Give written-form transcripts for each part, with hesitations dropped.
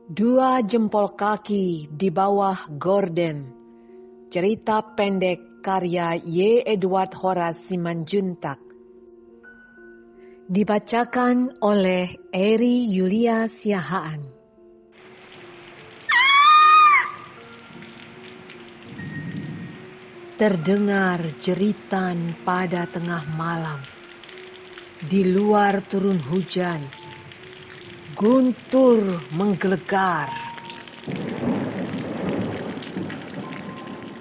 Dua jempol kaki di bawah gorden. Cerita pendek karya Y. Edward Horace Simanjuntak. Dibacakan oleh Eri Yulia Siahaan. Terdengar jeritan pada tengah malam. Di luar turun hujan. Guntur menggelegar.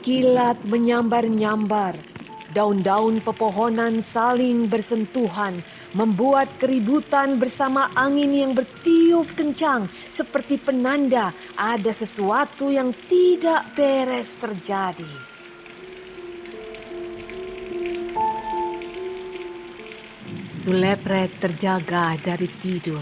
Kilat menyambar-nyambar. Daun-daun pepohonan saling bersentuhan, membuat keributan bersama angin yang bertiup kencang, seperti penanda ada sesuatu yang tidak beres terjadi. Sulepret terjaga dari tidur.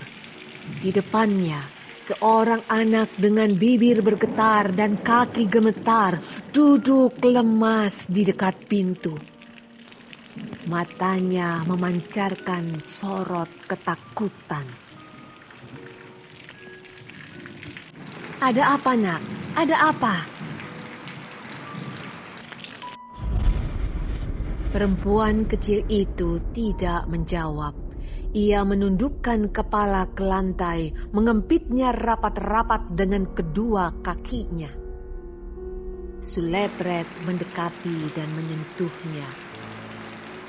Di depannya, seorang anak dengan bibir bergetar dan kaki gemetar duduk lemas di dekat pintu. Matanya memancarkan sorot ketakutan. "Ada apa, Nak? Ada apa?" Perempuan kecil itu tidak menjawab. Ia menundukkan kepala ke lantai, mengempitnya rapat-rapat dengan kedua kakinya. Sulepret mendekati dan menyentuhnya.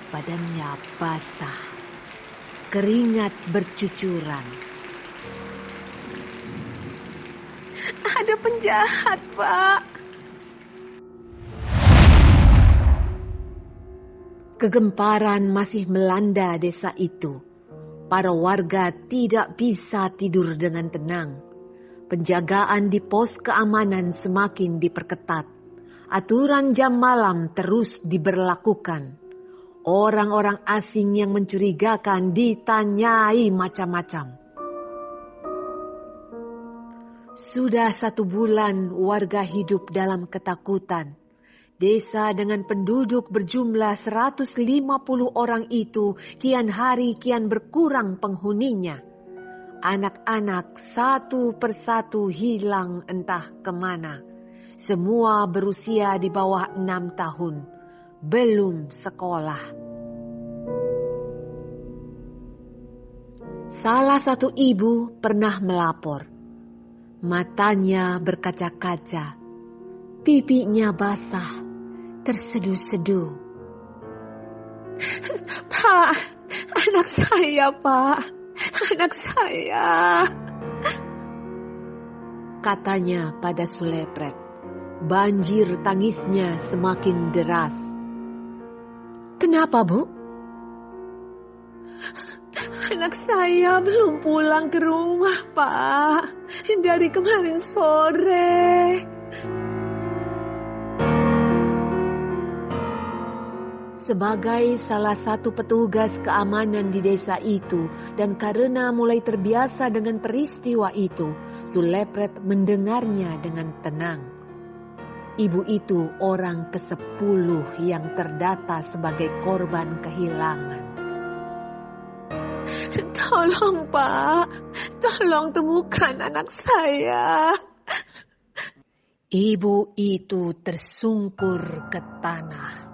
Badannya basah, keringat bercucuran. "Ada penjahat, Pak." Kegemparan masih melanda desa itu. Para warga tidak bisa tidur dengan tenang. Penjagaan di pos keamanan semakin diperketat. Aturan jam malam terus diberlakukan. Orang-orang asing yang mencurigakan ditanyai macam-macam. Sudah 1 bulan warga hidup dalam ketakutan. Desa dengan penduduk berjumlah 150 orang itu kian hari kian berkurang penghuninya. Anak-anak satu persatu hilang entah kemana. Semua berusia di bawah 6 tahun. Belum sekolah. Salah satu ibu pernah melapor. Matanya berkaca-kaca. Pipinya basah, terseduh-seduh. "Pak, anak saya, Pak. Anak saya," katanya pada Sulepret. Banjir tangisnya semakin deras. "Kenapa, Bu?" "Anak saya belum pulang ke rumah, Pak. Dari kemarin sore." Sebagai salah satu petugas keamanan di desa itu dan karena mulai terbiasa dengan peristiwa itu, Sulepret mendengarnya dengan tenang. Ibu itu orang ke-10 yang terdata sebagai korban kehilangan. "Tolong, Pak. Tolong temukan anak saya." Ibu itu tersungkur ke tanah.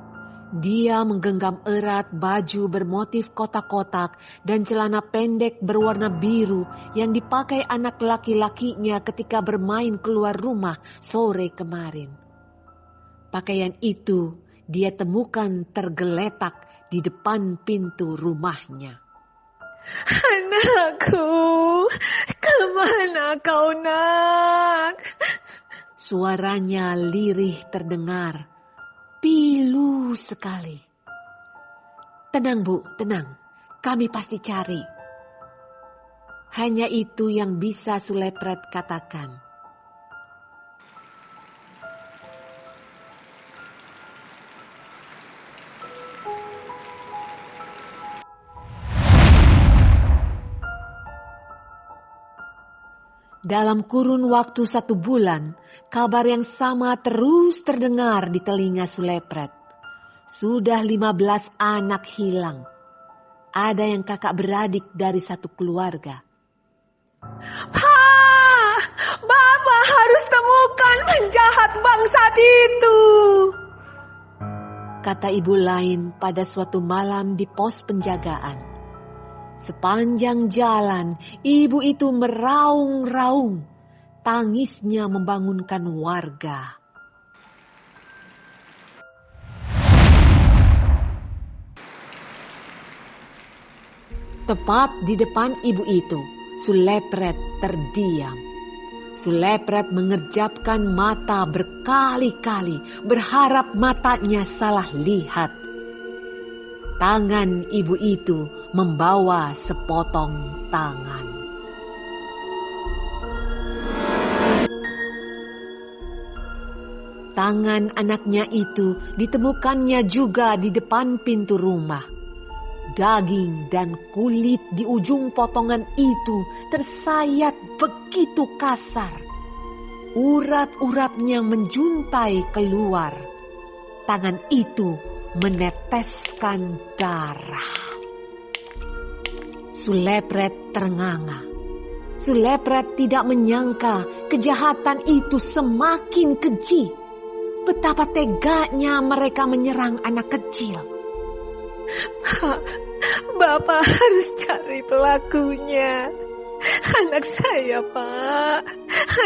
Dia menggenggam erat baju bermotif kotak-kotak dan celana pendek berwarna biru yang dipakai anak laki-lakinya ketika bermain keluar rumah sore kemarin. Pakaian itu dia temukan tergeletak di depan pintu rumahnya. "Anakku, kemana kau, Nak?" Suaranya lirih terdengar. Pilu sekali. "Tenang, Bu, tenang. Kami pasti cari." Hanya itu yang bisa Sulepret katakan. Dalam kurun waktu 1 bulan, kabar yang sama terus terdengar di telinga Sulepret. Sudah 15 anak hilang. Ada yang kakak beradik dari satu keluarga. "Pak! lihat itu!" kata ibu lain pada suatu malam di pos penjagaan. Sepanjang jalan, ibu itu meraung-raung. Tangisnya membangunkan warga. Tepat di depan ibu itu, Sulepret terdiam. Sulepret mengerjapkan mata berkali-kali, berharap matanya salah lihat. Tangan ibu itu membawa sepotong tangan. Tangan anaknya itu ditemukannya juga di depan pintu rumah. Daging dan kulit di ujung potongan itu tersayat begitu kasar. Urat-uratnya menjuntai keluar. Tangan itu meneteskan darah. Sulepret ternganga. Sulepret tidak menyangka kejahatan itu semakin keji. Betapa teganya mereka menyerang anak kecil. "Pak, Bapak harus cari pelakunya. Anak saya, Pak.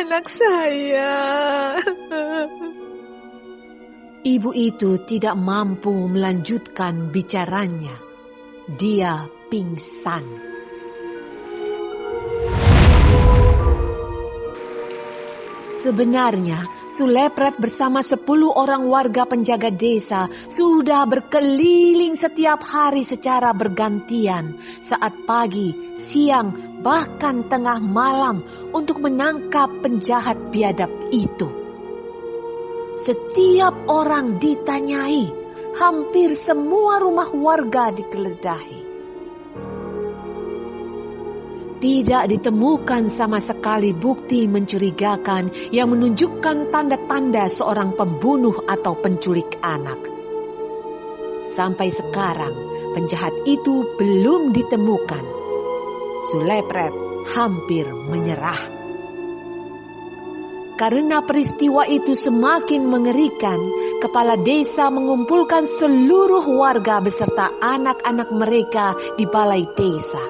Anak saya." Ibu itu tidak mampu melanjutkan bicaranya. Dia pingsan. Sebenarnya, Sulepret bersama 10 orang warga penjaga desa sudah berkeliling setiap hari secara bergantian saat pagi, siang, bahkan tengah malam untuk menangkap penjahat biadab itu. Setiap orang ditanyai, hampir semua rumah warga digeledahi. Tidak ditemukan sama sekali bukti mencurigakan yang menunjukkan tanda-tanda seorang pembunuh atau penculik anak. Sampai sekarang, penjahat itu belum ditemukan. Sulepret hampir menyerah. Karena peristiwa itu semakin mengerikan, kepala desa mengumpulkan seluruh warga beserta anak-anak mereka di balai desa.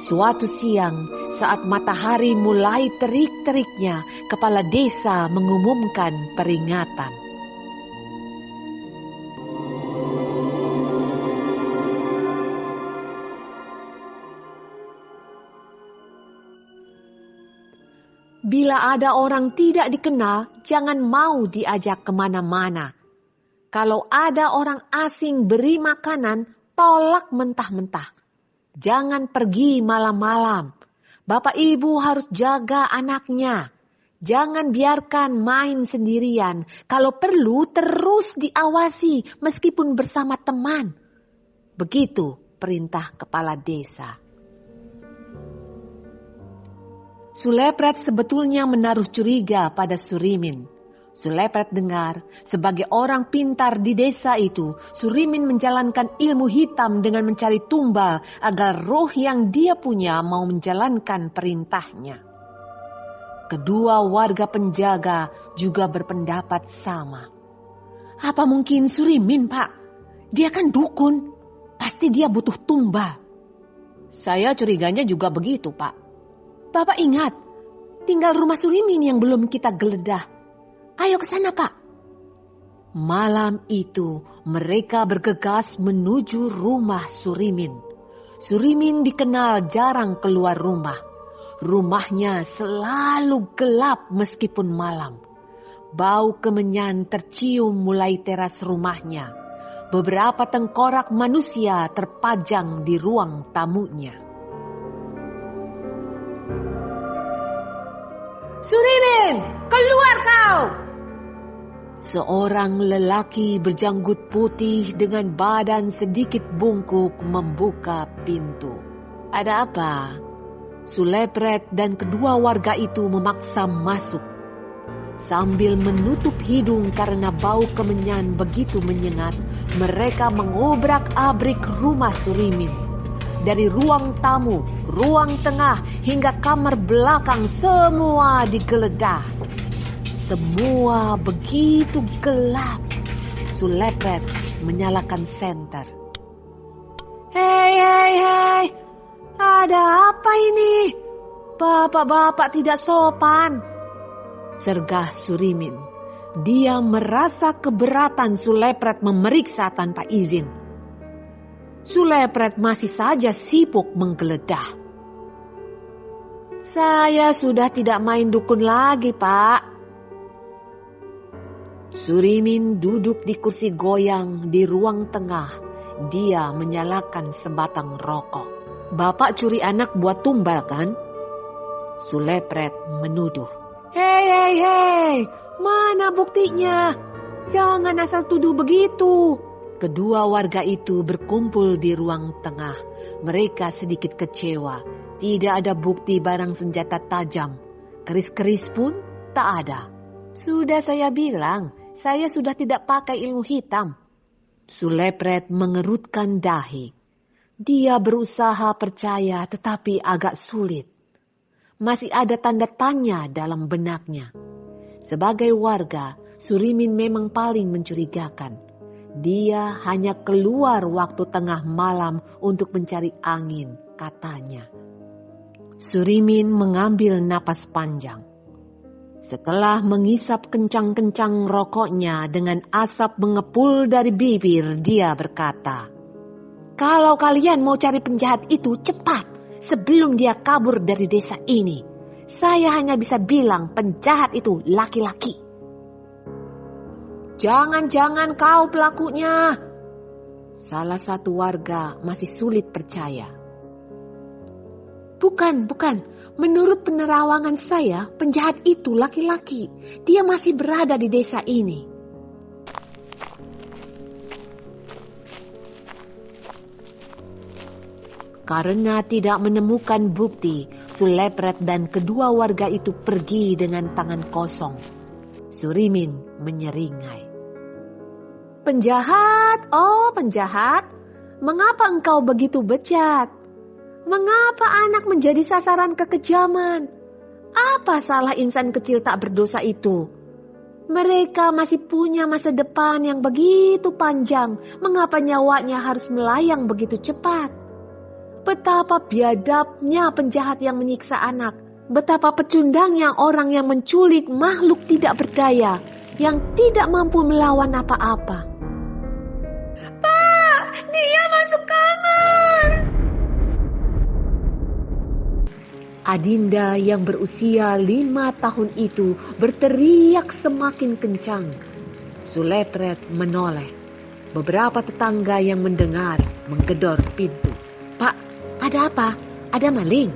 Suatu siang, saat matahari mulai terik-teriknya, kepala desa mengumumkan peringatan. Bila ada orang tidak dikenal, jangan mau diajak kemana-mana. Kalau ada orang asing beri makanan, tolak mentah-mentah. Jangan pergi malam-malam. Bapak ibu harus jaga anaknya. Jangan biarkan main sendirian. Kalau perlu terus diawasi meskipun bersama teman. Begitu perintah kepala desa. Sulepret sebetulnya menaruh curiga pada Surimin. Sulepret dengar, sebagai orang pintar di desa itu, Surimin menjalankan ilmu hitam dengan mencari tumbal agar roh yang dia punya mau menjalankan perintahnya. Kedua warga penjaga juga berpendapat sama. Apa mungkin Surimin, Pak? Dia kan dukun. Pasti dia butuh tumbal. Saya curiganya juga begitu, Pak. Bapak ingat, tinggal rumah Surimin yang belum kita geledah. Ayo ke sana, Pak. Malam itu mereka bergegas menuju rumah Surimin. Surimin dikenal jarang keluar rumah. Rumahnya selalu gelap meskipun malam. Bau kemenyan tercium mulai teras rumahnya. Beberapa tengkorak manusia terpajang di ruang tamunya. "Surimin, keluar kau!" Seorang lelaki berjanggut putih dengan badan sedikit bungkuk membuka pintu. "Ada apa?" Sulepret dan kedua warga itu memaksa masuk. Sambil menutup hidung karena bau kemenyan begitu menyengat, mereka mengobrak-abrik rumah Surimin. Dari ruang tamu, ruang tengah, hingga kamar belakang semua digeledah. Semua begitu gelap. Sulepret menyalakan senter. Hei, ada apa ini? Bapak-bapak tidak sopan, sergah Surimin. Dia merasa keberatan Sulepret memeriksa tanpa izin. Sulepret masih saja sibuk menggeledah. Saya sudah tidak main dukun lagi, Pak. Surimin duduk di kursi goyang di ruang tengah. Dia menyalakan sebatang rokok. Bapak curi anak buat tumbal, kan? Sulepret menuduh. Hei, mana buktinya? Jangan asal tuduh begitu. Kedua warga itu berkumpul di ruang tengah. Mereka sedikit kecewa. Tidak ada bukti barang senjata tajam. Keris-keris pun tak ada. Sudah saya bilang, saya sudah tidak pakai ilmu hitam. Sulepret mengerutkan dahi. Dia berusaha percaya tetapi agak sulit. Masih ada tanda tanya dalam benaknya. Sebagai warga, Surimin memang paling mencurigakan. Dia hanya keluar waktu tengah malam untuk mencari angin, katanya. Surimin mengambil napas panjang. Setelah mengisap kencang-kencang rokoknya dengan asap mengepul dari bibir, dia berkata, "Kalau kalian mau cari penjahat itu cepat, sebelum dia kabur dari desa ini. Saya hanya bisa bilang penjahat itu laki-laki." "Jangan-jangan kau pelakunya," salah satu warga masih sulit percaya. Bukan. Menurut penerawangan saya, penjahat itu laki-laki. Dia masih berada di desa ini. Karena tidak menemukan bukti, Sulepret dan kedua warga itu pergi dengan tangan kosong. Surimin menyeringai. "Penjahat, oh penjahat, mengapa engkau begitu bejat? Mengapa anak menjadi sasaran kekejaman? Apa salah insan kecil tak berdosa itu? Mereka masih punya masa depan yang begitu panjang. Mengapa nyawanya harus melayang begitu cepat? Betapa biadabnya penjahat yang menyiksa anak. Betapa pecundangnya orang yang menculik makhluk tidak berdaya, yang tidak mampu melawan apa-apa." "Pak, dia masuk kamar!" Adinda yang berusia 5 tahun itu berteriak semakin kencang. Sulepret menoleh. Beberapa tetangga yang mendengar menggedor pintu. "Pak, ada apa? Ada maling?"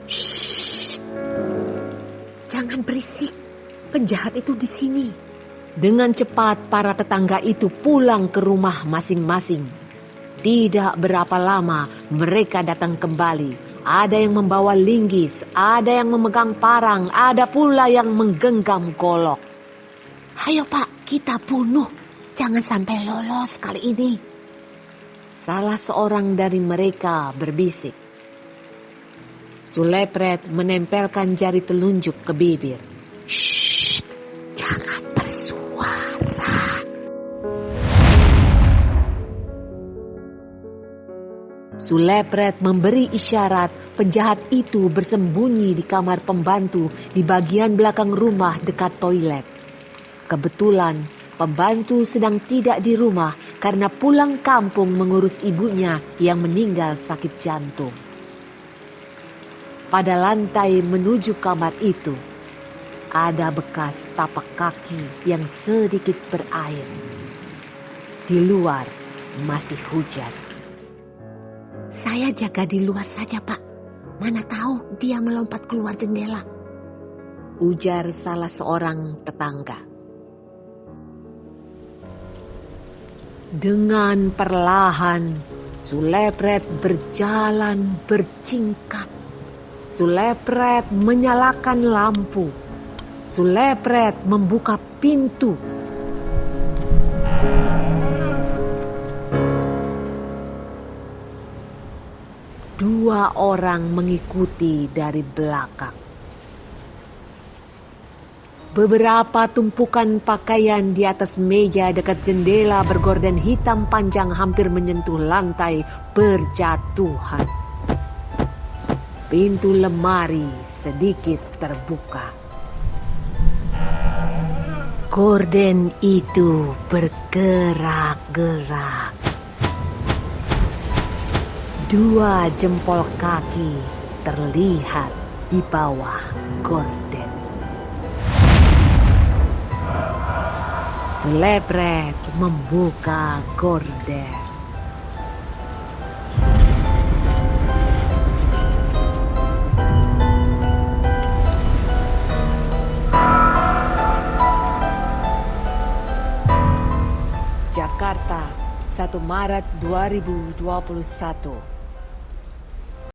"Shh, jangan berisik. Penjahat itu di sini." Dengan cepat para tetangga itu pulang ke rumah masing-masing. Tidak berapa lama mereka datang kembali. Ada yang membawa linggis, ada yang memegang parang, ada pula yang menggenggam golok. "Ayo Pak, kita bunuh. Jangan sampai lolos kali ini." Salah seorang dari mereka berbisik. Sulepret menempelkan jari telunjuk ke bibir. "Shh, jangan bersuara." Sulepret memberi isyarat. Penjahat itu bersembunyi di kamar pembantu di bagian belakang rumah dekat toilet. Kebetulan pembantu sedang tidak di rumah karena pulang kampung mengurus ibunya yang meninggal sakit jantung. Pada lantai menuju kamar itu, ada bekas tapak kaki yang sedikit berair. Di luar masih hujan. "Saya jaga di luar saja, Pak. Mana tahu dia melompat keluar jendela," ujar salah seorang tetangga. Dengan perlahan, Sulepret berjalan bercingkat. Sulepret menyalakan lampu. Sulepret membuka pintu. Dua orang mengikuti dari belakang. Beberapa tumpukan pakaian di atas meja dekat jendela bergorden hitam panjang hampir menyentuh lantai berjatuhan. Pintu lemari sedikit terbuka. Gorden itu bergerak-gerak. 2 jempol kaki terlihat di bawah gorden. Selepret membuka gorden. Jakarta, 1 Maret 2021.